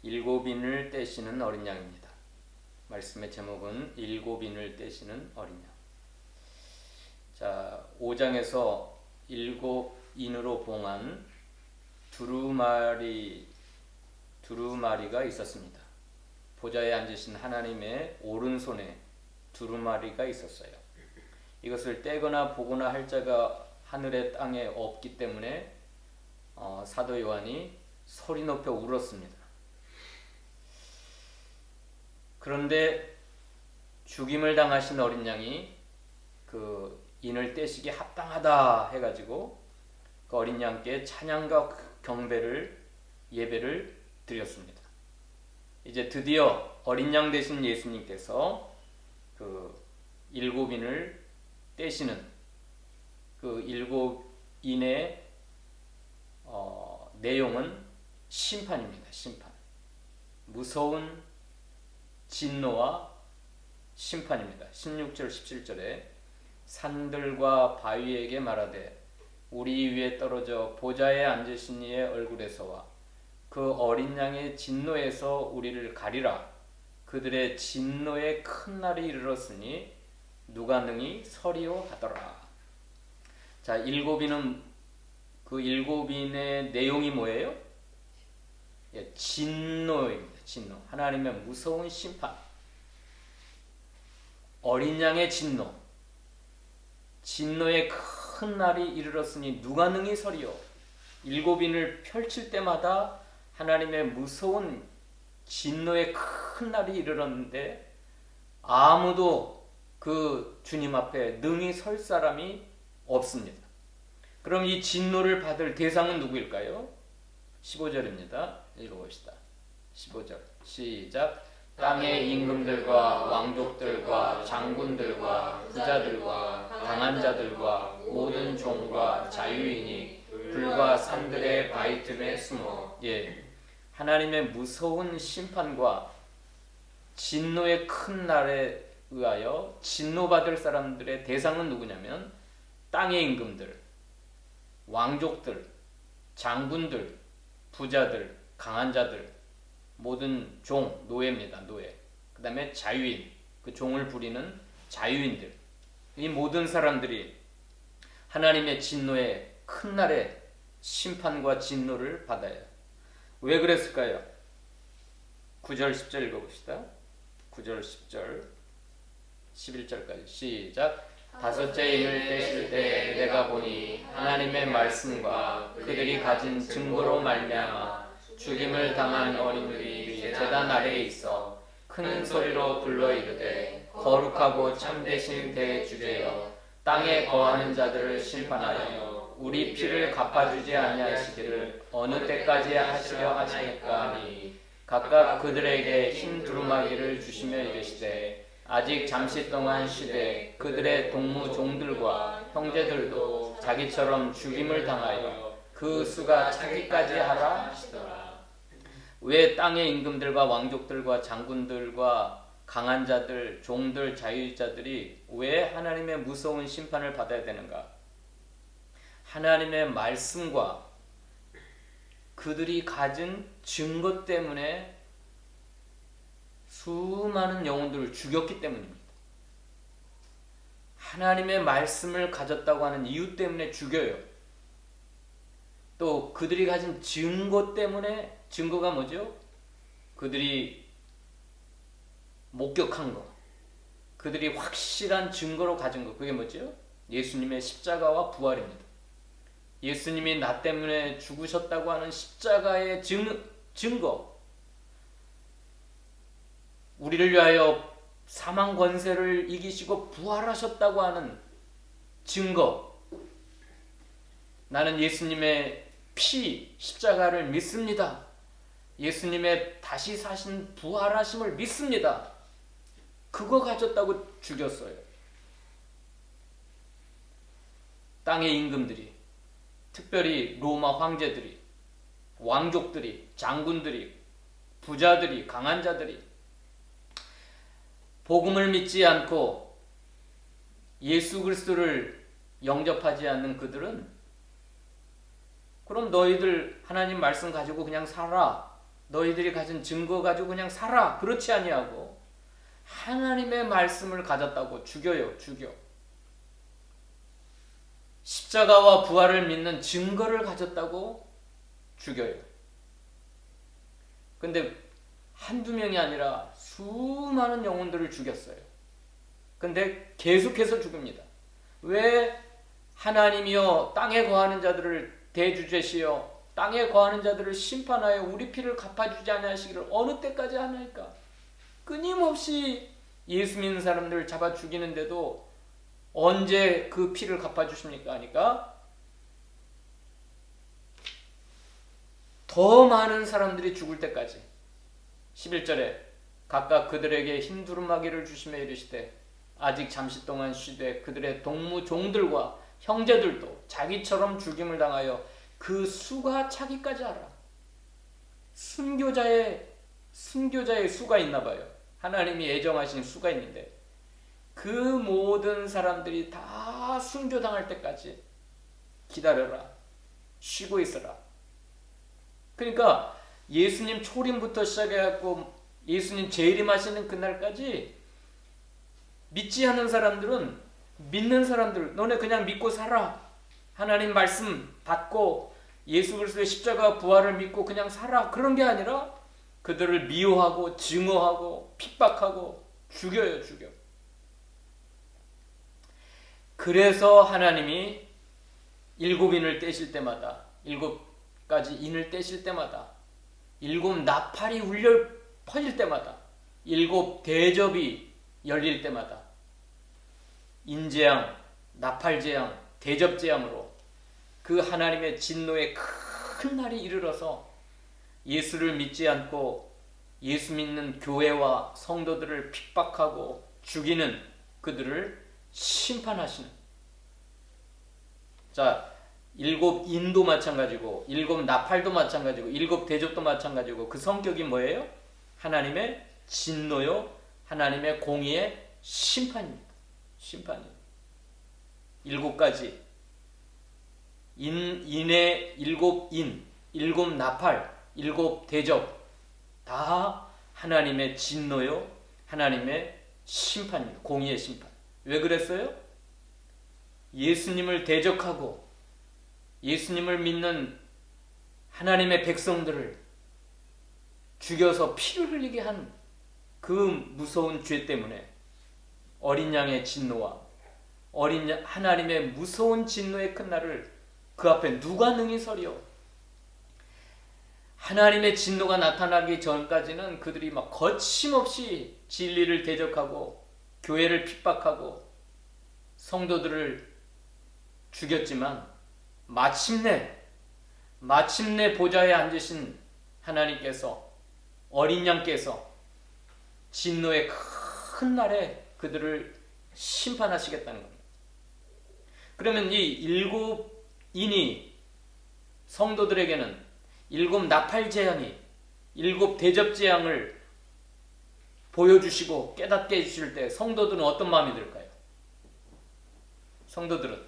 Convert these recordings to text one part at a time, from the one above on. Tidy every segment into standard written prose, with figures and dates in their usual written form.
일곱인을 떼시는 어린 양입니다. 말씀의 제목은 일곱인을 떼시는 어린 양. 자, 5장에서 일곱인으로 봉한 두루마리가 있었습니다. 보좌에 앉으신 하나님의 오른손에 두루마리가 있었어요. 이것을 떼거나 보거나 할 자가 하늘에 땅에 없기 때문에 사도 요한이 소리 높여 울었습니다. 그런데 죽임을 당하신 어린 양이 그 인을 떼시기 합당하다 해가지고 그 어린 양께 찬양과 예배를 드렸습니다. 이제 드디어 어린 양 되신 예수님께서 그 일곱인을 떼시는 그 일곱인의 내용은 심판입니다. 심판. 무서운 진노와 심판입니다. 16절 17절에 산들과 바위에게 말하되 우리 위에 떨어져 보좌에 앉으신 이의 얼굴에서와 그 어린 양의 진노에서 우리를 가리라. 그들의 진노의 큰 날이 이르렀으니 누가 능히 서리요 하더라. 자, 그 일곱인의 내용이 뭐예요? 진노입니다. 진노. 하나님의 무서운 심판. 어린 양의 진노의 큰 날이 이르렀으니 누가 능히 서리요. 일곱인을 펼칠 때마다 하나님의 무서운 진노의 큰 날이 이르렀는데 아무도 그 주님 앞에 능히 설 사람이 없습니다. 그럼 이 진노를 받을 대상은 누구일까요? 15절입니다. 읽어봅시다. 15절 시작. 땅의 임금들과 왕족들과 장군들과 부자들과 강한 자들과 모든 종과 자유인이 불과 산들의 바위 틈에 숨어. 하나님의 무서운 심판과 진노의 큰 날에 의하여 진노받을 사람들의 대상은 누구냐면 땅의 임금들, 왕족들, 장군들, 부자들, 강한 자들, 모든 종, 노예입니다. 노예. 그 다음에 자유인, 그 종을 부리는 자유인들. 이 모든 사람들이 하나님의 진노의 큰 날에 심판과 진노를 받아요. 왜 그랬을까요? 9절 10절 읽어봅시다. 9절 10절 11절까지 시작. 다섯째 인을 떼실 때 내가 보니 하나님의 말씀과 그들이 가진 증거로 말미암아 죽임을 당한 어린들이 제단 아래에 있어 큰 소리로 불러 이르되 거룩하고 참되신 대주제여 땅에 거하는 자들을 심판하여 우리 피를 갚아주지 아니하시기를 어느 때까지 하시려 하시니까 하니 각각 그들에게 흰 두루마기를 주시며 이르시되 아직 잠시 동안 쉬되 그들의 동무 종들과 형제들도 자기처럼 죽임을 당하여 그 수가 차기까지 하라 하시더라. 왜 땅의 임금들과 왕족들과 장군들과 강한 자들, 종들, 자유자들이 왜 하나님의 무서운 심판을 받아야 되는가? 하나님의 말씀과 그들이 가진 증거 때문에 수많은 영혼들을 죽였기 때문입니다. 하나님의 말씀을 가졌다고 하는 이유 때문에 죽여요. 또 그들이 가진 증거 때문에, 증거가 뭐죠? 그들이 목격한 것, 그들이 확실한 증거로 가진 것, 그게 뭐죠? 예수님의 십자가와 부활입니다. 예수님이 나 때문에 죽으셨다고 하는 십자가의 증거, 우리를 위하여 사망 권세를 이기시고 부활하셨다고 하는 증거. 나는 예수님의 십자가를 믿습니다. 예수님의 다시 사신 부활하심을 믿습니다. 그거 가졌다고 죽였어요. 땅의 임금들이, 특별히 로마 황제들이, 왕족들이, 장군들이, 부자들이, 강한 자들이 복음을 믿지 않고 예수 그리스도를 영접하지 않는 그들은 그럼 너희들 하나님 말씀 가지고 그냥 살아. 너희들이 가진 증거 가지고 그냥 살아. 그렇지 아니하고 하나님의 말씀을 가졌다고 죽여요. 죽여. 십자가와 부활을 믿는 증거를 가졌다고 죽여요. 근데 한두 명이 아니라 수많은 영혼들을 죽였어요. 근데 계속해서 죽습니다. 왜 하나님이여 땅에 거하는 자들을 대주제시여 땅에 거하는 자들을 심판하여 우리 피를 갚아주지 아니하시기를 어느 때까지 하나이까? 끊임없이 예수 믿는 사람들을 잡아 죽이는데도 언제 그 피를 갚아주십니까? 하니까 더 많은 사람들이 죽을 때까지 11절에 각각 그들에게 흰 두루마기를 주시며 이르시되 아직 잠시 동안 쉬되 그들의 동무 종들과 형제들도 자기처럼 죽임을 당하여 그 수가 차기까지 하라. 순교자의 수가 있나 봐요. 하나님이 예정하신 수가 있는데 그 모든 사람들이 다 순교당할 때까지 기다려라. 쉬고 있어라. 그러니까 예수님 초림부터 시작해갖고 예수님 재림하시는 그날까지 믿지 않는 사람들은 믿는 사람들 너네 그냥 믿고 살아. 하나님 말씀 받고 예수 그리스도의 십자가 부활을 믿고 그냥 살아. 그런 게 아니라 그들을 미워하고 증오하고 핍박하고 죽여요. 죽여. 그래서 하나님이 7인을 떼실 때마다 7가지 인을 떼실 때마다 7 나팔이 울려 퍼질 때마다 7 대접이 열릴 때마다 인재앙, 나팔재앙, 대접재앙으로 그 하나님의 진노의 큰 날이 이르러서 예수를 믿지 않고 예수 믿는 교회와 성도들을 핍박하고 죽이는 그들을 심판하시는. 자, 7 인도 마찬가지고 7 나팔도 마찬가지고 7 대접도 마찬가지고 그 성격이 뭐예요? 하나님의 진노요, 하나님의 공의의 심판입니다. 심판이에요. 7가지 인의 7인, 7 나팔, 7 대접 다 하나님의 진노요, 하나님의 심판입니다. 공의의 심판. 왜 그랬어요? 예수님을 대적하고 예수님을 믿는 하나님의 백성들을 죽여서 피를 흘리게 한 그 무서운 죄 때문에 어린 양의 진노와 하나님의 무서운 진노의 큰 날을 그 앞에 누가 능히 서리요? 하나님의 진노가 나타나기 전까지는 그들이 막 거침없이 진리를 대적하고 교회를 핍박하고 성도들을 죽였지만 마침내 보좌에 앉으신 하나님께서 어린 양께서 진노의 큰 날에 그들을 심판하시겠다는 겁니다. 그러면 이 7인이 성도들에게는 7 나팔 재앙이 7 대접 재앙을 보여주시고 깨닫게 해주실 때 성도들은 어떤 마음이 들까요? 성도들은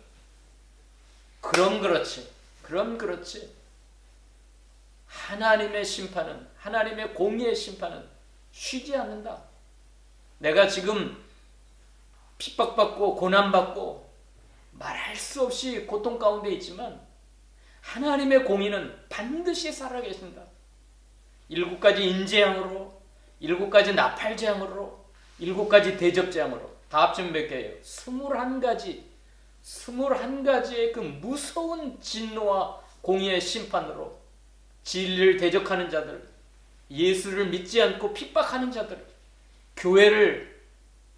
그럼 그렇지. 하나님의 심판은, 하나님의 공의의 심판은 쉬지 않는다. 내가 지금 핍박받고 고난받고 말할 수 없이 고통 가운데 있지만 하나님의 공의는 반드시 살아계신다. 7가지 인재앙으로, 7가지 나팔재앙으로, 7가지 대접재앙으로 다 합치면 몇 개예요? 21가지의 그 무서운 진노와 공의의 심판으로 진리를 대적하는 자들, 예수를 믿지 않고 핍박하는 자들, 교회를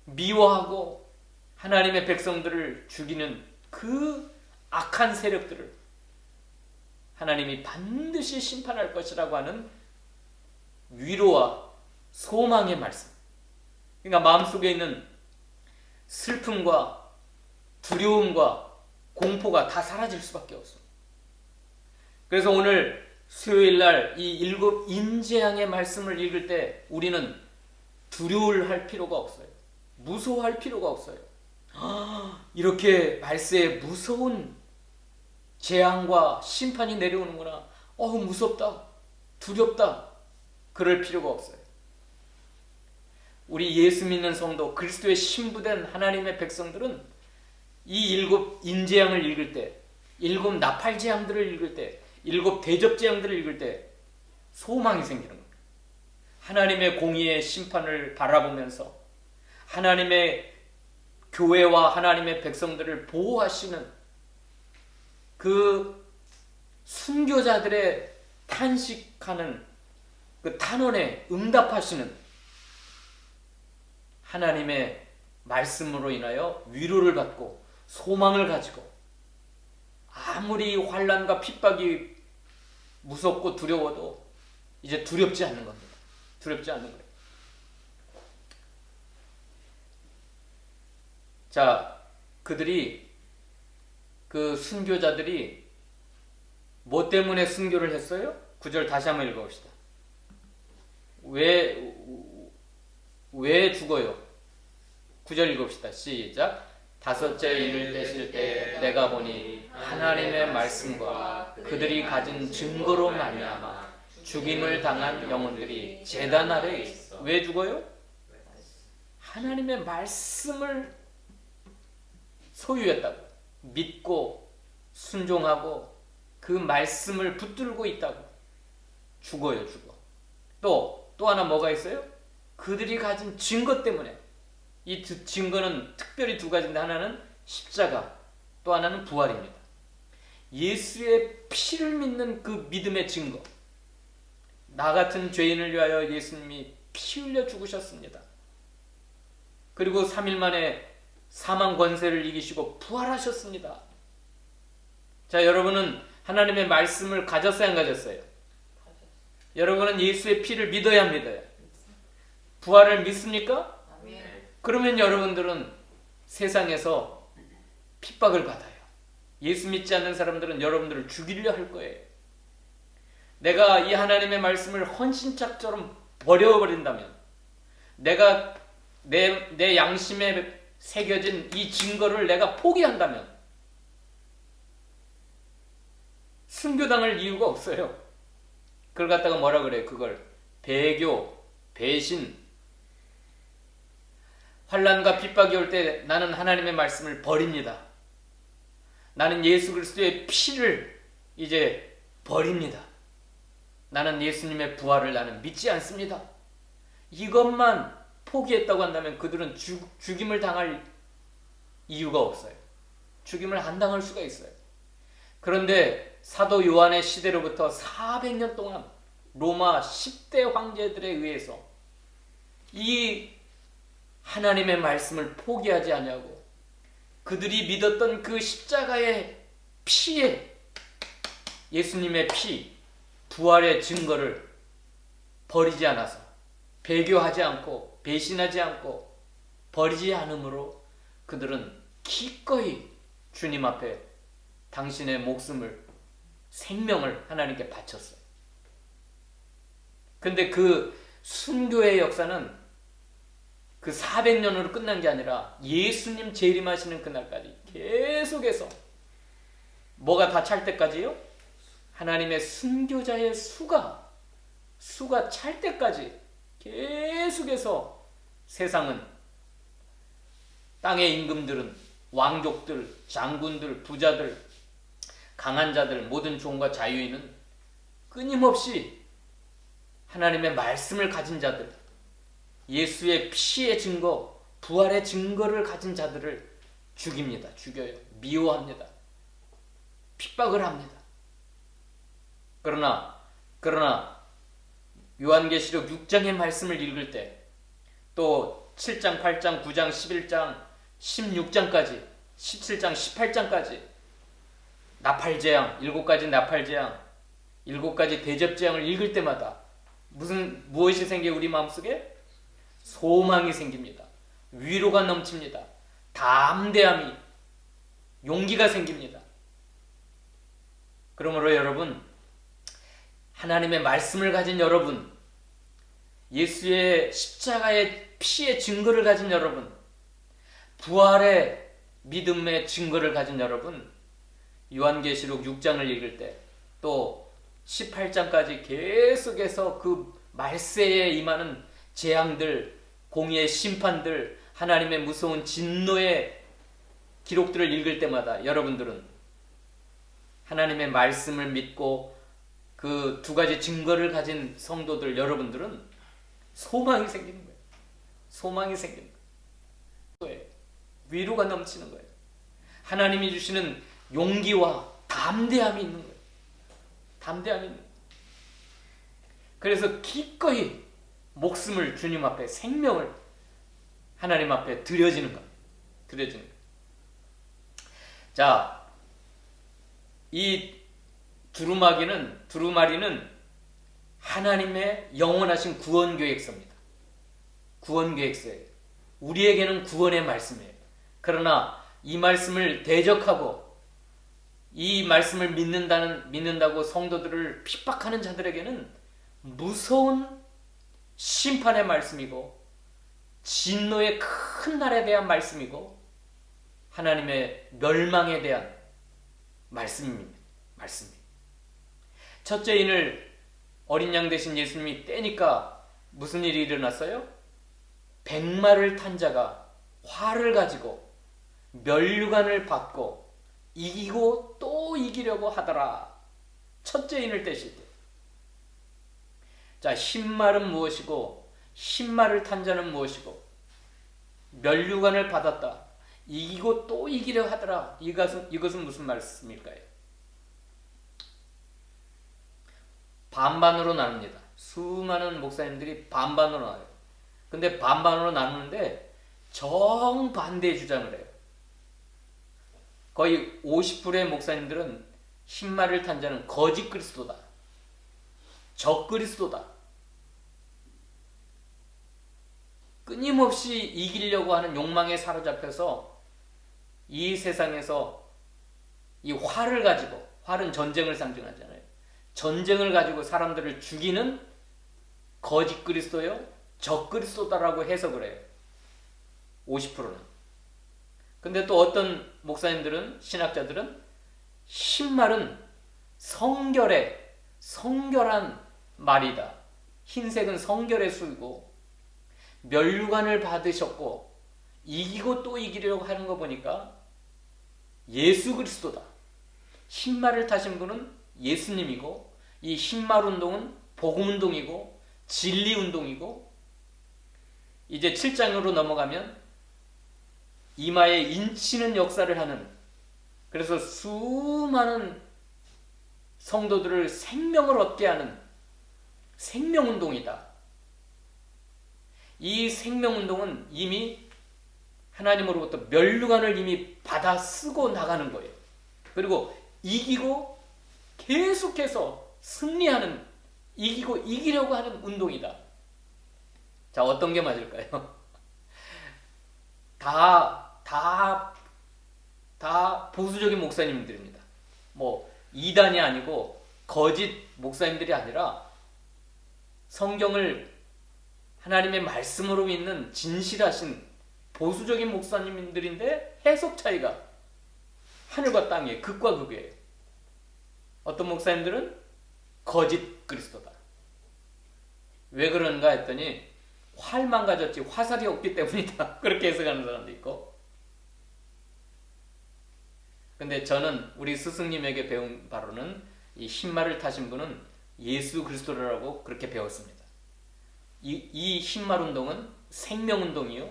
미워하고 하나님의 백성들을 죽이는 그 악한 세력들을 하나님이 반드시 심판할 것이라고 하는 위로와 소망의 말씀. 그러니까 마음속에 있는 슬픔과 두려움과 공포가 다 사라질 수밖에 없습니다. 그래서 오늘 수요일날 이 7 인재앙의 말씀을 읽을 때 우리는 두려워할 필요가 없어요. 무서워할 필요가 없어요. 이렇게 말세에 무서운 재앙과 심판이 내려오는구나. 무섭다. 두렵다. 그럴 필요가 없어요. 우리 예수 믿는 성도, 그리스도의 신부된 하나님의 백성들은 이 7 인재양을 읽을 때, 7 나팔재앙들을 읽을 때, 7 대접재앙들을 읽을 때 소망이 생기는 겁니다. 하나님의 공의의 심판을 바라보면서 하나님의 교회와 하나님의 백성들을 보호하시는 그 순교자들의 탄식하는 그 탄원에 응답하시는 하나님의 말씀으로 인하여 위로를 받고 소망을 가지고 아무리 환난과 핍박이 무섭고 두려워도 이제 두렵지 않는 겁니다. 두렵지 않는 거예요. 자, 그들이 그 순교자들이 뭐 때문에 순교를 했어요? 9절 다시 한번 읽어봅시다. 왜 죽어요? 9절 읽어봅시다. 시작. 5째 일을 떼실 때 내가 보니 하나님의 말씀과 그들이 가진 증거로 말미암아 죽임을 당한 영혼들이 제단 아래에 있어. 왜 죽어요? 하나님의 말씀을 소유했다고, 믿고 순종하고 그 말씀을 붙들고 있다고 죽어요. 죽어. 또 하나 뭐가 있어요? 그들이 가진 증거 때문에. 이 증거는 특별히 2가지인데 하나는 십자가, 또 하나는 부활입니다. 예수의 피를 믿는 그 믿음의 증거. 나 같은 죄인을 위하여 예수님이 피 흘려 죽으셨습니다. 그리고 3일 만에 사망 권세를 이기시고 부활하셨습니다. 자, 여러분은 하나님의 말씀을 가졌어요, 안 가졌어요? 여러분은 예수의 피를 믿어야 합니다. 부활을 믿습니까? 그러면 여러분들은 세상에서 핍박을 받아요. 예수 믿지 않는 사람들은 여러분들을 죽이려 할 거예요. 내가 이 하나님의 말씀을 헌신짝처럼 버려버린다면, 내가 내 양심에 새겨진 이 증거를 내가 포기한다면 순교당할 이유가 없어요. 그걸 갖다가 뭐라 그래요? 그걸 배교, 배신, 환난과 핍박이 올 때 나는 하나님의 말씀을 버립니다. 나는 예수 그리스도의 피를 이제 버립니다. 나는 예수님의 부활을 나는 믿지 않습니다. 이것만 포기했다고 한다면 그들은 죽임을 당할 이유가 없어요. 죽임을 안 당할 수가 있어요. 그런데 사도 요한의 시대로부터 400년 동안 로마 10대 황제들에 의해서 이 하나님의 말씀을 포기하지 아니하고 그들이 믿었던 그 십자가의 피에, 예수님의 피, 부활의 증거를 버리지 않아서, 배교하지 않고 배신하지 않고 버리지 않으므로 그들은 기꺼이 주님 앞에 당신의 목숨을, 생명을 하나님께 바쳤어요. 근데 그 순교의 역사는 그 400년으로 끝난 게 아니라 예수님 재림하시는 그날까지 계속해서, 뭐가 다 찰 때까지요? 하나님의 순교자의 수가 찰 때까지 계속해서 세상은, 땅의 임금들은, 왕족들, 장군들, 부자들, 강한 자들, 모든 종과 자유인은 끊임없이 하나님의 말씀을 가진 자들, 예수의 피의 증거, 부활의 증거를 가진 자들을 죽입니다. 죽여요. 미워합니다. 핍박을 합니다. 그러나 요한계시록 6장의 말씀을 읽을 때, 또 7장, 8장, 9장, 11장, 16장까지, 17장, 18장까지 나팔재앙, 7가지 나팔재앙, 7가지 대접재앙을 읽을 때마다 무엇이 생겨요? 우리 마음속에? 소망이 생깁니다. 위로가 넘칩니다. 담대함이, 용기가 생깁니다. 그러므로 여러분, 하나님의 말씀을 가진 여러분, 예수의 십자가의 피의 증거를 가진 여러분, 부활의 믿음의 증거를 가진 여러분, 요한계시록 6장을 읽을 때, 또 18장까지 계속해서 그 말세에 임하는 재앙들, 공의의 심판들, 하나님의 무서운 진노의 기록들을 읽을 때마다 여러분들은 하나님의 말씀을 믿고 그 두 가지 증거를 가진 성도들 여러분들은 소망이 생기는 거예요. 소망이 생기는 거예요. 위로가 넘치는 거예요. 하나님이 주시는 용기와 담대함이 있는 거예요. 담대함이 있는 거예요. 그래서 기꺼이 목숨을 주님 앞에, 생명을 하나님 앞에 드려지는 거예요. 드려지는 거예요. 자, 이 두루마리는 하나님의 영원하신 구원 계획서입니다. 구원 계획서예요. 우리에게는 구원의 말씀이에요. 그러나 이 말씀을 대적하고 이 말씀을 믿는다고 성도들을 핍박하는 자들에게는 무서운 심판의 말씀이고 진노의 큰 날에 대한 말씀이고 하나님의 멸망에 대한 말씀입니다. 첫째 인을 어린 양 대신 예수님이 떼니까 무슨 일이 일어났어요? 백마를 탄 자가 활을 가지고 면류관을 받고 이기고 또 이기려고 하더라. 첫째 인을 떼실 때. 자, 흰말은 무엇이고 흰말을 탄 자는 무엇이고 면류관을 받았다. 이기고 또 이기려 하더라. 이것은 무슨 말씀일까요? 반반으로 나눕니다. 수많은 목사님들이 반반으로 나눠요. 근데 반반으로 나누는데 정반대의 주장을 해요. 거의 50%의 목사님들은 흰말을 탄 자는 거짓 그리스도다. 적 그리스도다. 끊임없이 이기려고 하는 욕망에 사로잡혀서 이 세상에서 이 활을 가지고, 활은 전쟁을 상징하잖아요. 전쟁을 가지고 사람들을 죽이는 거짓 그리스도요, 적 그리스도다라고 해석을 해요. 50%는. 근데 또 어떤 목사님들은, 신학자들은 흰말은 성결한 말이다. 흰색은 성결의 수이고 면류관을 받으셨고 이기고 또 이기려고 하는 거 보니까 예수 그리스도다. 흰말을 타신 분은 예수님이고 이 흰말 운동은 복음 운동이고 진리 운동이고 이제 7장으로 넘어가면 이마에 인치는 역사를 하는, 그래서 수많은 성도들을 생명을 얻게 하는 생명운동이다. 이 생명운동은 이미 하나님으로부터 면류관을 이미 받아 쓰고 나가는 거예요. 그리고 이기고 계속해서 승리하는, 이기고 이기려고 하는 운동이다. 자, 어떤 게 맞을까요? 다 보수적인 목사님들입니다. 뭐 이단이 아니고 거짓 목사님들이 아니라 성경을 하나님의 말씀으로 믿는 진실하신 보수적인 목사님들인데 해석 차이가 하늘과 땅이에요. 극과 극이에요. 어떤 목사님들은 거짓 그리스도다. 왜 그런가 했더니 활만 가졌지 화살이 없기 때문이다. 그렇게 해석하는 사람도 있고. 근데 저는 우리 스승님에게 배운 바로는 이 흰말을 타신 분은 예수 그리스도라고 그렇게 배웠습니다. 이 흰말 운동은 생명 운동이요,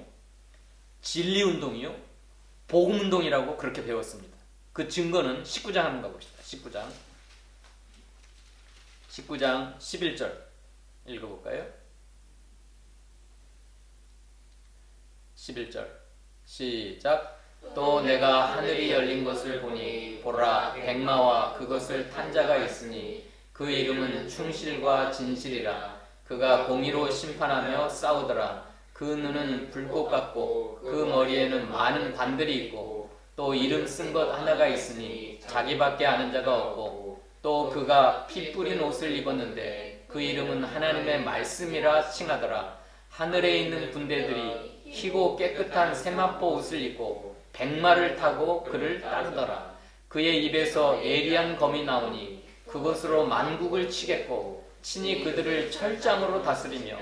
진리 운동이요, 복음 운동이라고 그렇게 배웠습니다. 그 증거는 19장 한번 가봅시다. 19장 11절 읽어볼까요? 11절 시작. 또 내가 하늘이 열린 것을 보니 보라, 백마와 그것을 탄 자가 있으니 그 이름은 충실과 진실이라. 그가 공의로 심판하며 싸우더라. 그 눈은 불꽃 같고 그 머리에는 많은 관들이 있고 또 이름 쓴 것 하나가 있으니 자기밖에 아는 자가 없고 또 그가 피 뿌린 옷을 입었는데 그 이름은 하나님의 말씀이라 칭하더라. 하늘에 있는 군대들이 희고 깨끗한 세마포 옷을 입고 백마를 타고 그를 따르더라. 그의 입에서 예리한 검이 나오니 그것으로 만국을 치겠고 친히 그들을 철장으로 다스리며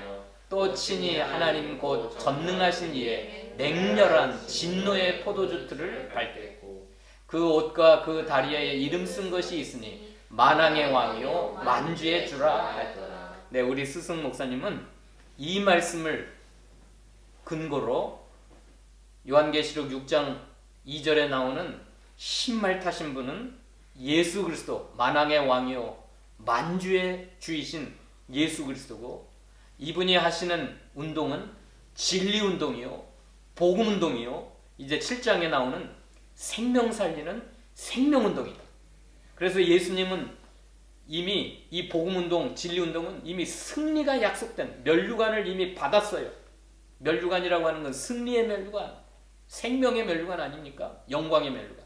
또 친히 하나님 곧 전능하신 이의 맹렬한 진노의 포도주틀을 밟고 그 옷과 그 다리에 이름 쓴 것이 있으니 만왕의 왕이요 만주의 주라 하였더라. 네, 우리 스승 목사님은 이 말씀을 근거로 요한계시록 6장 2절에 나오는 신말 타신 분은 예수 그리스도, 만왕의 왕이요 만주의 주이신 예수 그리스도고, 이분이 하시는 운동은 진리 운동이요 복음 운동이요 이제 7장에 나오는 생명 살리는 생명 운동이다. 그래서 예수님은 이미 이 복음 운동, 진리 운동은 이미 승리가 약속된 면류관을 이미 받았어요. 면류관이라고 하는 건 승리의 면류관, 생명의 면류관 아닙니까? 영광의 면류관.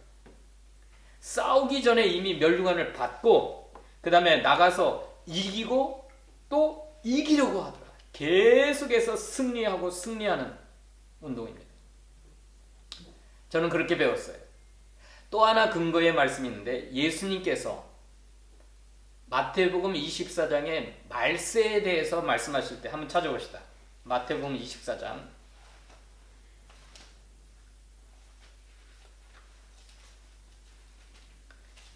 싸우기 전에 이미 면류관을 받고 그 다음에 나가서 이기고 또 이기려고 하더라. 계속해서 승리하고 승리하는 운동입니다. 저는 그렇게 배웠어요. 또 하나 근거의 말씀이 있는데, 예수님께서 마태복음 24장에 말세에 대해서 말씀하실 때 한번 찾아봅시다. 마태복음 24장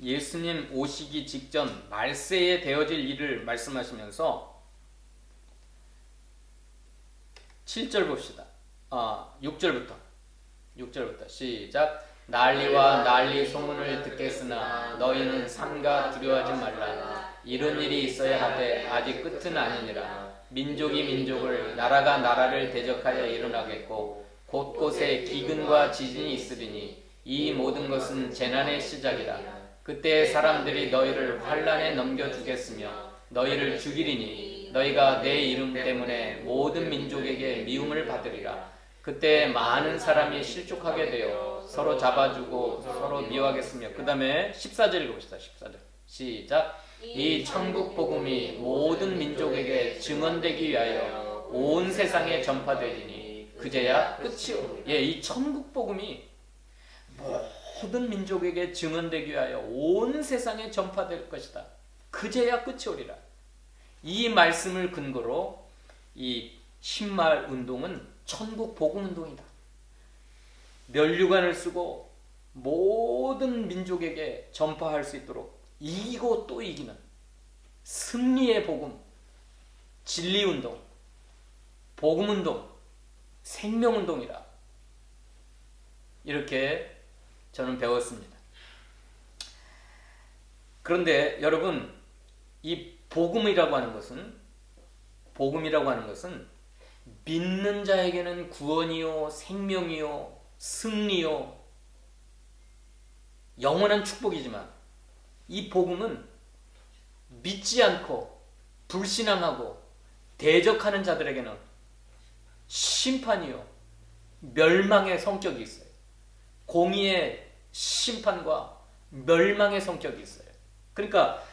예수님 오시기 직전 말세에 되어질 일을 말씀하시면서 7절 봅시다. 6절부터 시작. 난리와 난리 소문을 듣겠으나 너희는 삼가 두려워하지 말라. 이런 일이 있어야 하되 아직 끝은 아니니라. 민족이 민족을, 나라가 나라를 대적하여 일어나겠고 곳곳에 기근과 지진이 있으리니 이 모든 것은 재난의 시작이라. 그때 사람들이 너희를 환난에 넘겨주겠으며 너희를 죽이리니 너희가 내 이름 때문에 모든 민족에게 미움을 받으리라. 그때 많은 사람이 실족하게 되어 서로 잡아주고 서로 미워하겠으며. 그 다음에 14절 읽어봅시다. 14절 시작. 이 천국 복음이 모든 민족에게 증언되기 위하여 온 세상에 전파되리니 그제야 끝이 오리라. 이 천국 복음이 모든 민족에게 증언되기 위하여 온 세상에 전파될 것이다. 그제야 끝이 오리라. 이 말씀을 근거로 이 신말 운동은 천국 복음 운동이다. 면류관을 쓰고 모든 민족에게 전파할 수 있도록 이기고 또 이기는 승리의 복음, 진리 운동, 복음 운동, 생명 운동이라. 이렇게 저는 배웠습니다. 그런데 여러분, 이 복음이라고 하는 것은 믿는 자에게는 구원이요 생명이요 승리요 영원한 축복이지만, 이 복음은 믿지 않고 불신앙하고 대적하는 자들에게는 심판이요 멸망의 성격이 있어요. 공의의 심판과 멸망의 성격이 있어요. 그러니까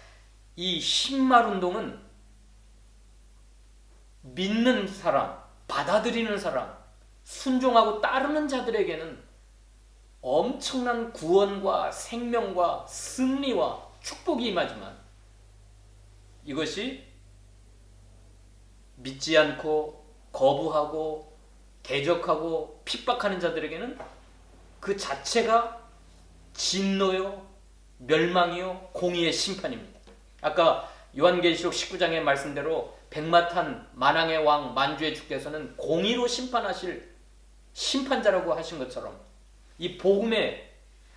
이 신말 운동은 믿는 사람, 받아들이는 사람, 순종하고 따르는 자들에게는 엄청난 구원과 생명과 승리와 축복이 임하지만, 이것이 믿지 않고 거부하고 대적하고 핍박하는 자들에게는 그 자체가 진노요 멸망이요 공의의 심판입니다. 아까 요한계시록 19장의 말씀대로 백마탄 만왕의 왕 만주의 주께서는 공의로 심판하실 심판자라고 하신 것처럼, 이 복음에,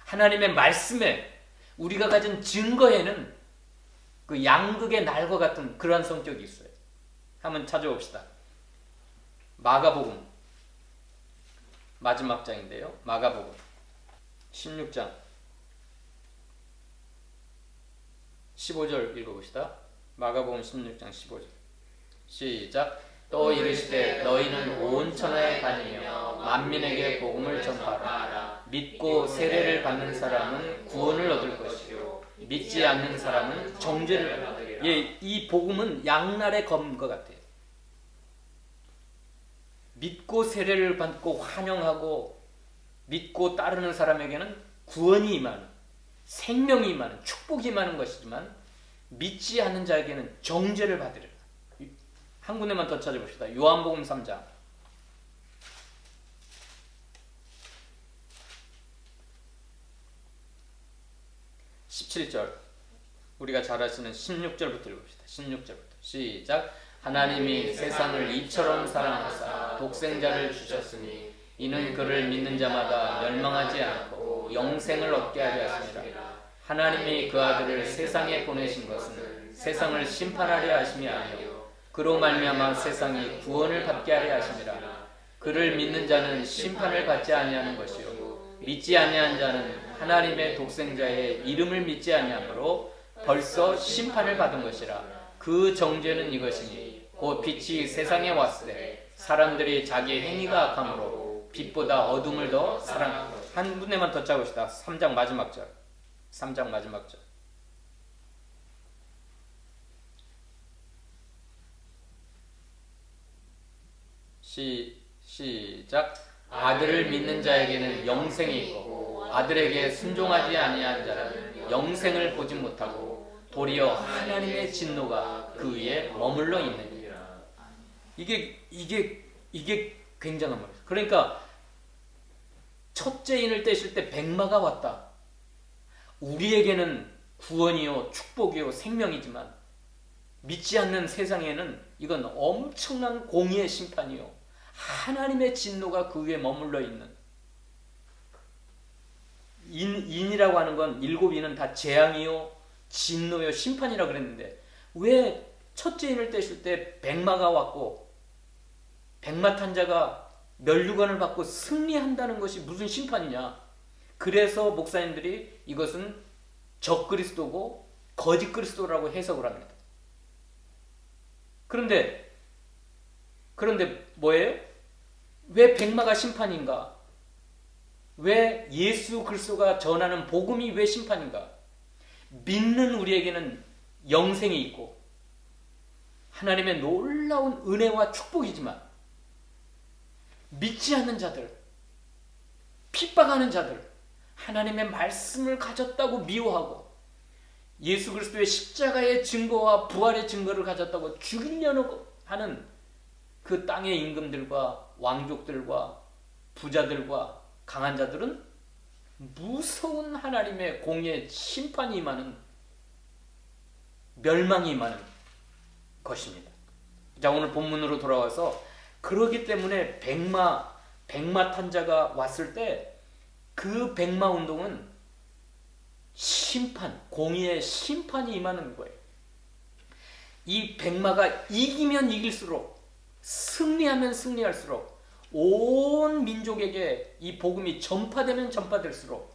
하나님의 말씀에, 우리가 가진 증거에는 그 양극의 날과 같은 그러한 성격이 있어요. 한번 찾아봅시다. 마가복음 마지막 장인데요. 마가복음 16장 15절 읽어봅시다. 마가복음 16장 15절 시작. 또 이르시되 너희는 온 천하에 다니며 만민에게 복음을 전파하라. 믿고 세례를 받는 사람은 구원을 얻을 것이요 믿지 않는 사람은 정죄를 받으리라. 이 복음은 양날의 검인 것 같아요. 믿고 세례를 받고 환영하고 믿고 따르는 사람에게는 구원이 임하는, 생명이 임하는, 축복이 임하는 것이지만, 믿지 않는 자에게는 정죄를 받으리라. 한 군데만 더 찾아봅시다. 요한복음 3장 17절, 우리가 잘 아시는 16절부터 읽읍시다. 16절부터 시작. 하나님이 세상을 이처럼 사랑하사 독생자를 주셨으니 이는 그를 믿는 자마다 멸망하지 않고 영생을 얻게 하려 하심이라. 하나님이 그 아들을 세상에 보내신 것은 세상을 심판하려 하심이 아니요 그로 말미암아 세상이 구원을 받게 하려 하심이라. 그를 믿는 자는 심판을 받지 아니하는 것이요 믿지 아니한 자는 하나님의 독생자의 이름을 믿지 아니하므로 벌써 심판을 받은 것이라. 그 정죄는 이것이니 곧 빛이 세상에 왔을 때 사람들이 자기의 행위가 악함으로 빛보다 어둠을 더 사랑한 것. 한 군데만 더 짜봅시다. 3장 마지막 절. 3장 마지막 절. 시작. 아들을 믿는 자에게는 영생이 있고 아들에게 순종하지 아니한 자는 영생을 보지 못하고 도리어 하나님의 진노가 그 위에 머물러 있느니라. 이게 굉장한 말이에요. 그러니까 첫째 인을 떼실 때 백마가 왔다. 우리에게는 구원이요 축복이요 생명이지만 믿지 않는 세상에는 이건 엄청난 공의의 심판이요 하나님의 진노가 그 위에 머물러 있는. 인이라고 하는 건 7인은 다 재앙이요 진노요 심판이라고 그랬는데 왜 첫째 인을 떼실 때 백마가 왔고 백마탄자가 멸류관을 받고 승리한다는 것이 무슨 심판이냐. 그래서 목사님들이 이것은 적그리스도고 거짓 그리스도라고 해석을 합니다. 그런데 뭐예요? 왜 백마가 심판인가? 왜 예수 그리스도가 전하는 복음이 왜 심판인가? 믿는 우리에게는 영생이 있고 하나님의 놀라운 은혜와 축복이지만 믿지 않는 자들, 핍박하는 자들, 하나님의 말씀을 가졌다고 미워하고 예수 그리스도의 십자가의 증거와 부활의 증거를 가졌다고 죽이려고 하는 그 땅의 임금들과 왕족들과 부자들과 강한 자들은 무서운 하나님의 공의 심판이 임하는, 멸망이 임하는 것입니다. 자, 오늘 본문으로 돌아와서 그러기 때문에 백마탄자가 왔을 때 그 백마운동은 심판, 공의의 심판이 임하는 거예요. 이 백마가 이기면 이길수록, 승리하면 승리할수록 온 민족에게 이 복음이 전파되면 전파될수록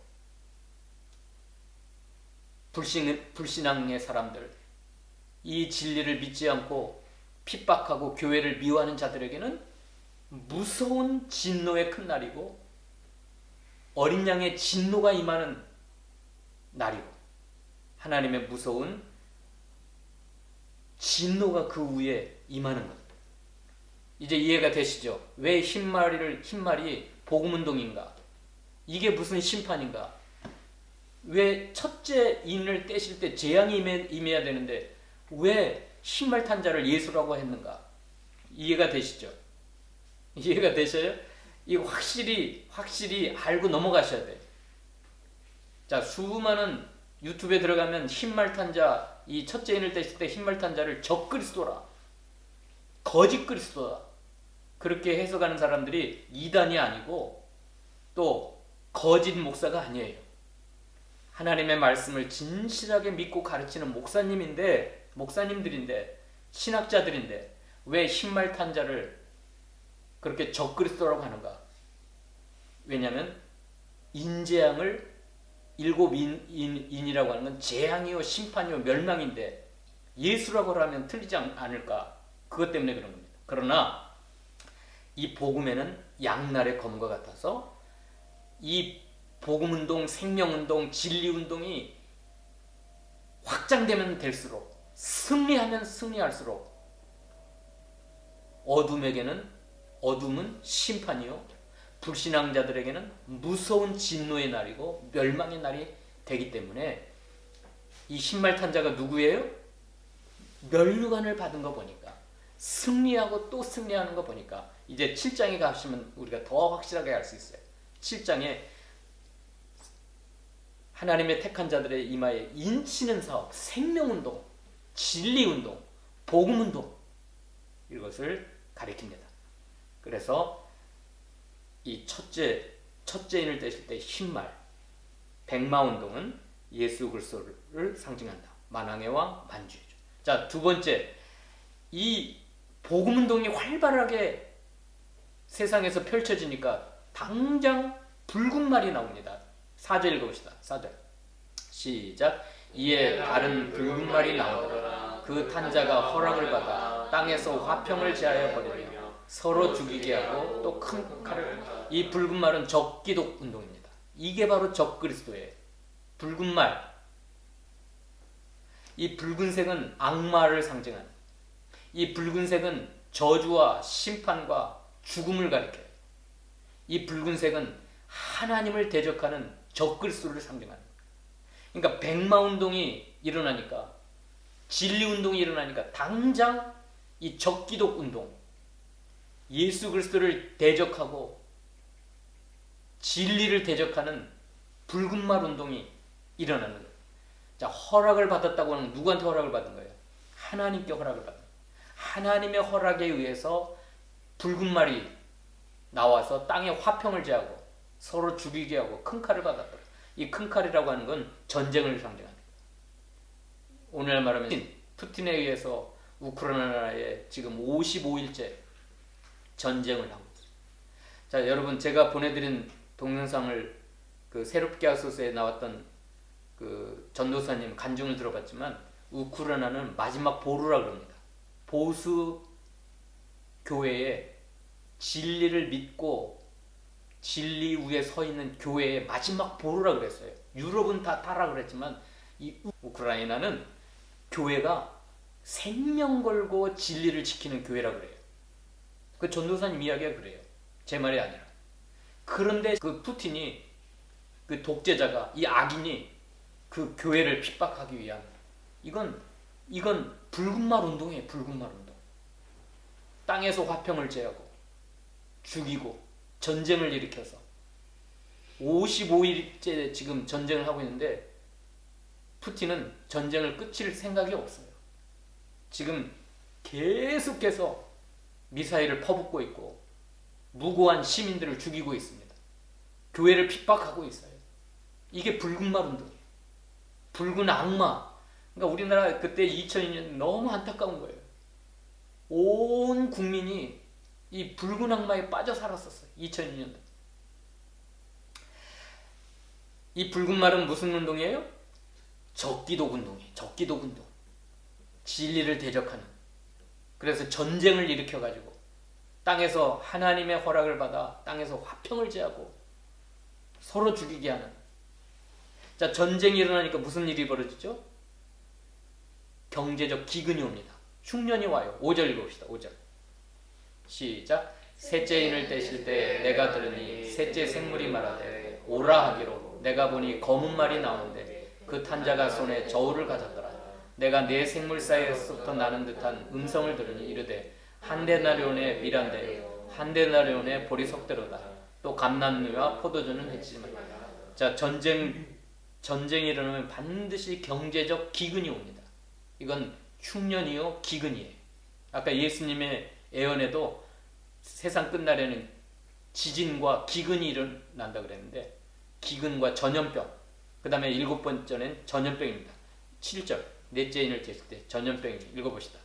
불신앙의 사람들, 이 진리를 믿지 않고 핍박하고 교회를 미워하는 자들에게는 무서운 진노의 큰 날이고 어린 양의 진노가 임하는 날이고 하나님의 무서운 진노가 그 위에 임하는 것. 이제 이해가 되시죠? 왜 흰말이 복음운동인가? 이게 무슨 심판인가? 왜 첫째 인을 떼실 때 재앙이 임해야 되는데 왜 흰말 탄 자를 예수라고 했는가? 이해가 되시죠? 이해가 되셔요? 이거 확실히 알고 넘어가셔야 돼요. 자, 수많은 유튜브에 들어가면 흰말 탄 자, 이 첫째 인을 떼실 때 흰말 탄 자를 적그리스도라, 거짓 그리스도다, 그렇게 해석하는 사람들이 이단이 아니고 또 거짓 목사가 아니에요. 하나님의 말씀을 진실하게 믿고 가르치는 목사님들인데 신학자들인데 왜 흰말 탄 자를 그렇게 적그리스도라고 하는가? 왜냐하면 인재앙을 일곱 인이라고 하는 건 재앙이요 심판이요 멸망인데 예수라고 하면 틀리지 않을까? 그것 때문에 그런 겁니다. 그러나 이 복음에는 양날의 검과 같아서 이 복음운동, 생명운동, 진리운동이 확장되면 될수록, 승리하면 승리할수록 어둠은 심판이요 불신앙자들에게는 무서운 진노의 날이고 멸망의 날이 되기 때문에 이 흰말 탄자가 누구예요? 면류관을 받은 거 보니까, 승리하고 또 승리하는 거 보니까 이제 7장에 가시면 우리가 더 확실하게 알 수 있어요. 7장에 하나님의 택한 자들의 이마에 인치는 사업, 생명운동, 진리운동, 복음운동, 이것을 가리킵니다. 그래서 이 첫째인을 떼실 때 흰말, 백마운동은 예수 그리스도를 상징한다. 만왕의 왕, 만주의죠. 자, 두 번째, 이 복음운동이 활발하게 세상에서 펼쳐지니까 당장 붉은 말이 나옵니다. 4절 읽어봅시다. 4절 시작. 이에 다른 붉은 말이 나오더라. 그 탄자가 허락을 받아 땅에서 화평을 제하여 버리며 서로 죽이게 하고 또 큰 칼을. 이 붉은 말은 적기독 운동입니다. 이게 바로 적그리스도예요. 붉은 말. 이 붉은색은 악마를 상징하는, 이 붉은색은 저주와 심판과 죽음을 가리켜요. 이 붉은색은 하나님을 대적하는 적그리스도를 상징하는 거예요. 그러니까 백마운동이 일어나니까, 진리운동이 일어나니까 당장 이 적기독 운동, 예수 그리스도를 대적하고 진리를 대적하는 붉은 말 운동이 일어나는 거예요. 자, 허락을 받았다고 하는, 누구한테 허락을 받은 거예요? 하나님께 허락을 받은 거예요. 하나님의 허락에 의해서 붉은 말이 나와서 땅에 화평을 제하고 서로 죽이게 하고 큰 칼을 받았더라. 이 큰 칼이라고 하는 건 전쟁을 상징합니다. 오늘 말하면 푸틴에 의해서 우크라이나에 지금 55일째 전쟁을 하고 있어요. 자, 여러분, 제가 보내드린 동영상을 그 새롭게 하소서에 나왔던 그 전도사님 간증을 들어봤지만, 우크라이나는 마지막 보루라 그럽니다. 보수 교회에, 진리를 믿고 진리 위에 서 있는 교회의 마지막 보루라 그랬어요. 유럽은 다 타라 그랬지만 이 우크라이나는 교회가 생명 걸고 진리를 지키는 교회라 그래요. 그 전도사님 이야기가 그래요. 제 말이 아니라. 그런데 그 푸틴이, 그 독재자가, 이 악인이 그 교회를 핍박하기 위한, 이건 붉은 말 운동이에요. 붉은 말 운동. 땅에서 화평을 제하고 죽이고 전쟁을 일으켜서 55일째 지금 전쟁을 하고 있는데, 푸틴은 전쟁을 끝일 생각이 없어요. 지금 계속해서 미사일을 퍼붓고 있고 무고한 시민들을 죽이고 있습니다. 교회를 핍박하고 있어요. 이게 붉은 말 운동이에요. 붉은 악마. 그러니까 우리나라 그때 2002년 너무 안타까운 거예요. 온 국민이 이 붉은 악마에 빠져 살았었어요. 2002년도. 이 붉은 말은 무슨 운동이에요? 적기독 운동이에요. 적기독 운동. 진리를 대적하는. 그래서 전쟁을 일으켜가지고 땅에서 하나님의 허락을 받아 땅에서 화평을 제하고 서로 죽이게 하는. 자, 전쟁이 일어나니까 무슨 일이 벌어지죠? 경제적 기근이 옵니다. 흉년이 와요. 5절 읽어봅시다. 5절 시작. 셋째 인을 떼실 때 내가 들으니 셋째 생물이 말하되 오라 하기로, 내가 보니 검은 말이 나오는데 그 탄자가 손에 저울을 가졌더라. 내가 네 생물 사이에서부터 나는 듯한 음성을 들으니 이르되 한 데나리온의 밀한대요 한 데나리온의 보리석대로다. 또 감람류와 포도주는 해치지만. 자, 전쟁이 일어나면 반드시 경제적 기근이 옵니다. 이건 흉년이요 기근이에요. 아까 예수님의 예언에도 세상 끝날에는 지진과 기근이 일어난다 그랬는데, 기근과 전염병, 그 다음에 7번째는 전염병입니다. 7절 넷째 인을 떼실 때 전염병입니다. 읽어봅시다.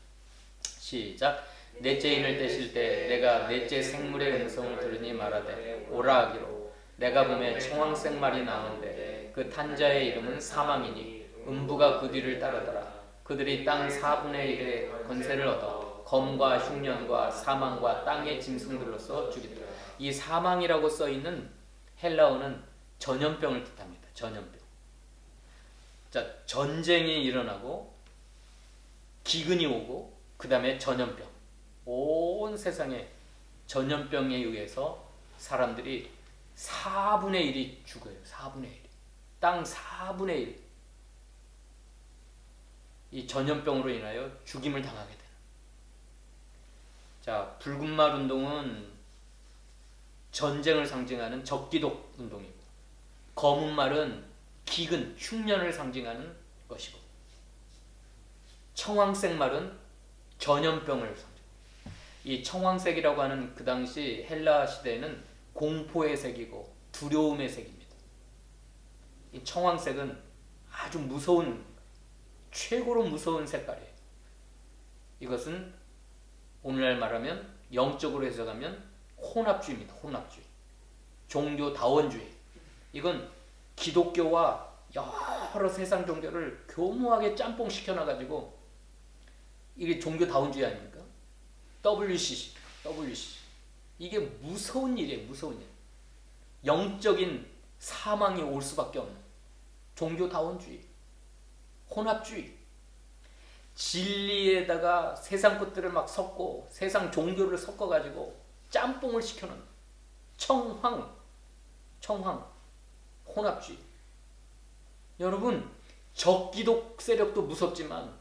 시작. 넷째 인을 떼실 때 내가 넷째 생물의 음성을 들으니 말하되 오라 하기로, 내가 보매 청황색 말이 나오는데 그 탄자의 이름은 사망이니 음부가 그 뒤를 따르더라. 그들이 땅 4분의 1의 권세를 얻어 검과 흉년과 사망과 땅의 짐승들로서 죽이더라. 이 사망이라고 써있는 헬라어는 전염병을 뜻합니다. 전염병. 자, 전쟁이 일어나고 기근이 오고 그 다음에 전염병. 온 세상에 전염병에 의해서 사람들이 4분의 1이 죽어요. 4분의 1. 땅 4분의 1. 이 전염병으로 인하여 죽임을 당하게 되는. 자, 붉은 말 운동은 전쟁을 상징하는 적기독 운동이고, 검은 말은 기근, 흉년을 상징하는 것이고, 청황색 말은 전염병을 상징. 이 청황색이라고 하는 그 당시 헬라 시대에는 공포의 색이고 두려움의 색입니다. 이 청황색은 아주 무서운, 최고로 무서운 색깔이에요. 이것은 오늘날 말하면 영적으로 해석하면 혼합주의입니다. 혼합주의, 종교다원주의. 이건 기독교와 여러 세상 종교를 교묘하게 짬뽕 시켜놔가지고, 이게 종교다원주의 아닙니까? WCC. 이게 무서운 일이에요. 무서운 일. 영적인 사망이 올 수밖에 없는 종교다원주의, 혼합주의. 진리에다가 세상 것들을 막 섞고 세상 종교를 섞어가지고 짬뽕을 시켜놓은 청황, 혼합주의. 여러분, 적기독 세력도 무섭지만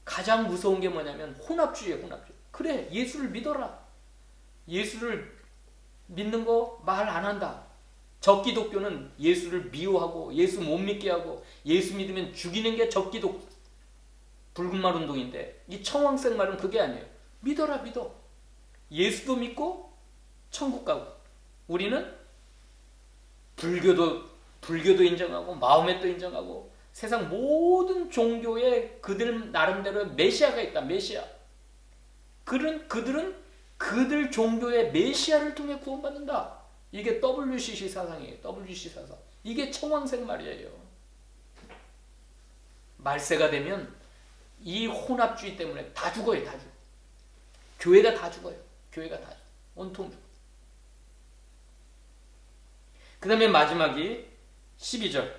가장 무서운 게 뭐냐면 혼합주의예요. 혼합주의. 그래, 예수를 믿어라. 예수를 믿는 거 말 안 한다. 적기독교는 예수를 미워하고 예수 못 믿게 하고 예수 믿으면 죽이는 게 적기독 붉은 말 운동인데, 이 청황색 말은 그게 아니에요. 믿어라, 믿어. 예수도 믿고 천국 가고. 우리는 불교도 인정하고 마호메도 인정하고 세상 모든 종교에 그들 나름대로 메시아가 있다. 메시아. 그들은 그들 종교의 메시아를 통해 구원받는다. 이게 WCC 사상이에요. WCC 사상. 이게 청황색 말이에요. 말세가 되면 이 혼합주의 때문에 다 죽어요. 다 죽어. 교회가 다 죽어요. 교회가 다 죽어. 온통 죽어. 그 다음에 마지막이 12절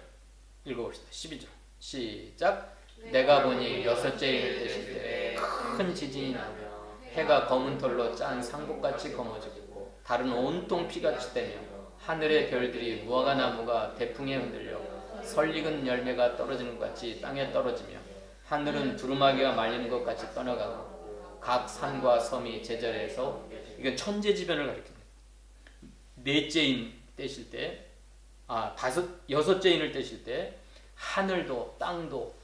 읽어봅시다. 12절 시작. 내가 보니 여섯째 인을 떼실 때 큰 지진이 나며 해가 검은 털로 짠 상복같이 검어지고 달은 온통 피같이 되며 하늘의 별들이 무화과 나무가 대풍에 흔들려 설익은 열매가 떨어지는 것 같이 땅에 떨어지며 하늘은 두루마기가 말리는 것 같이 떠나가고 각 산과 섬이 제자리에서, 이건 천재지변을 가리킵니다. 넷째 인 떼실 때, 여섯째 인을 떼실 때 하늘도 땅도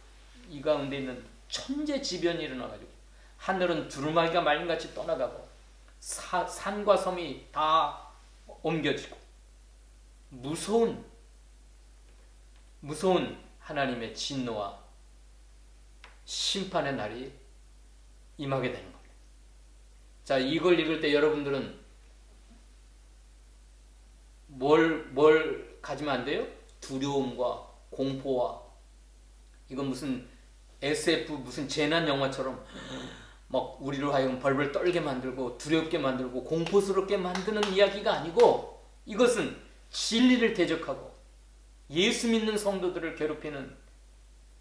이 가운데 있는 천재지변이 일어나가지고 하늘은 두루마기가 말린 것 같이 떠나가고 산과 섬이 다 옮겨지고 무서운 하나님의 진노와 심판의 날이 임하게 되는 겁니다. 자, 이걸 읽을 때 여러분들은 뭘 가지면 안 돼요? 두려움과 공포와, 이건 무슨 SF 무슨 재난 영화처럼 막 우리로 하여금 벌벌 떨게 만들고 두렵게 만들고 공포스럽게 만드는 이야기가 아니고, 이것은 진리를 대적하고 예수 믿는 성도들을 괴롭히는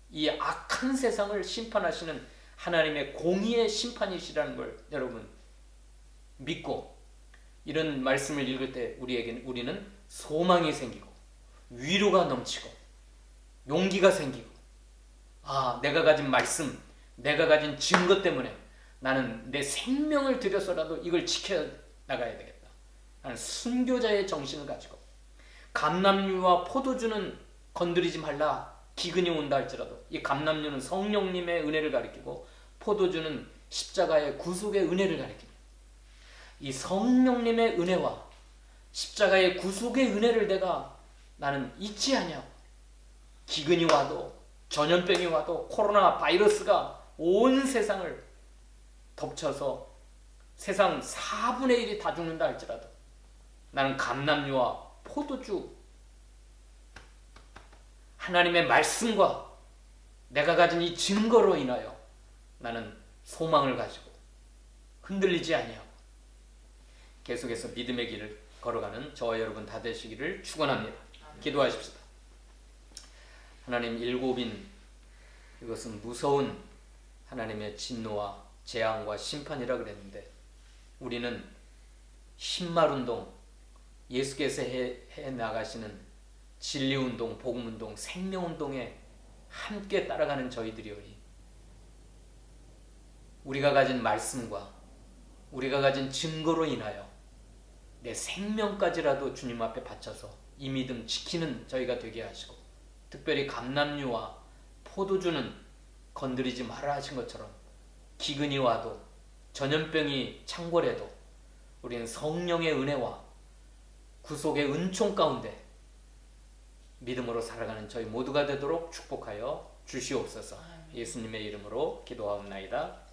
이 악한 세상을 심판하시는 하나님의 공의의 심판이시라는 걸 여러분 믿고, 이런 말씀을 읽을 때 우리는 소망이 생기고 위로가 넘치고 용기가 생기고, 내가 가진 말씀, 내가 가진 증거 때문에 나는 내 생명을 들여서라도 이걸 지켜나가야 되겠다. 나는 순교자의 정신을 가지고, 감람류와 포도주는 건드리지 말라. 기근이 온다 할지라도 이 감람류는 성령님의 은혜를 가리키고 포도주는 십자가의 구속의 은혜를 가리킵니다. 이 성령님의 은혜와 십자가의 구속의 은혜를 나는 잊지 않냐고. 기근이 와도 전염병이 와도 코로나 바이러스가 온 세상을 덮쳐서 세상 4분의 1이 다 죽는다 할지라도 나는 감람류와 포도주, 하나님의 말씀과 내가 가진 이 증거로 인하여 나는 소망을 가지고 흔들리지 아니하고 계속해서 믿음의 길을 걸어가는 저와 여러분 다 되시기를 축원합니다. 기도하십시다. 하나님, 일곱인 이것은 무서운 하나님의 진노와 재앙과 심판이라 그랬는데, 우리는 신말운동, 예수께서 해 나가시는 진리운동, 복음운동, 생명운동에 함께 따라가는 저희들이오니 우리가 가진 말씀과 우리가 가진 증거로 인하여 내 생명까지라도 주님 앞에 바쳐서 이 믿음 지키는 저희가 되게 하시고, 특별히 감람류와 포도주는 건드리지 말아 하신 것처럼 기근이 와도 전염병이 창궐해도 우리는 성령의 은혜와 구속의 은총 가운데 믿음으로 살아가는 저희 모두가 되도록 축복하여 주시옵소서. 예수님의 이름으로 기도하옵나이다.